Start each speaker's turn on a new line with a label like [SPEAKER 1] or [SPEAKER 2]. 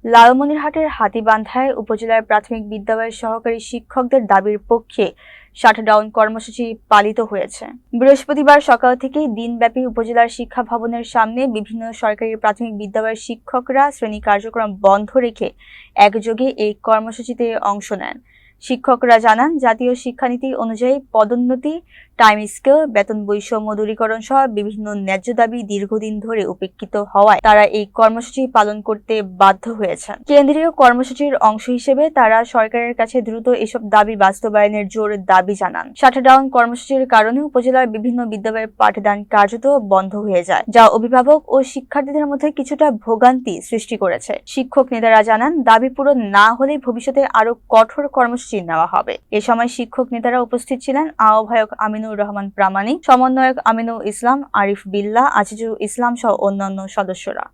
[SPEAKER 1] লালমনিরহাটের হাতীবান্ধায় উপজেলার প্রাথমিক বিদ্যালয়ের সহকারী শিক্ষকদের দাবির পক্ষে শাটডাউন কর্মসূচি পালিত হয়েছে। বৃহস্পতিবার সকাল থেকেই দিনব্যাপী উপজেলার শিক্ষা ভবনের সামনে বিভিন্ন সরকারি প্রাথমিক বিদ্যালয়ের শিক্ষকরা শ্রেণী কার্যক্রম বন্ধ রেখে একযোগে এই কর্মসূচিতে অংশ নেন। শিক্ষকরা জানান, জাতীয় শিক্ষানীতি অনুযায়ী পদোন্নতি, টাইম স্কেল, বেতন বৈষম্য দূরীকরণ সহ বিভিন্ন ন্যায্য দাবি দীর্ঘদিন ধরে উপেক্ষিত হওয়ায় তারা এই কর্মসূচি পালন করতে বাধ্য হয়েছেন। কেন্দ্রীয় কর্মসূচির অংশ হিসেবে তারা সরকারের কাছে দ্রুত এসব দাবি বাস্তবায়নের জোর দাবি জানান। শাটডাউন কর্মসূচির কারণে উপজেলার বিভিন্ন বিদ্যালয়ের পাঠদান কার্যত বন্ধ হয়ে যায়, যা অভিভাবক ও শিক্ষার্থীদের মধ্যে কিছুটা ভোগান্তি সৃষ্টি করেছে। শিক্ষক নেতারা জানান, দাবি পূরণ না হলে ভবিষ্যতে আরো কঠোর কর্মসূচি নেওয়া হবে। এ সময় শিক্ষক নেতারা উপস্থিত ছিলেন আহ্বায়ক আমিনুর রহমান প্রামাণিক, সমন্বয়ক আমিনুল ইসলাম, আরিফ বিল্লাহ, আজিজুল ইসলাম সহ অন্যান্য সদস্যরা।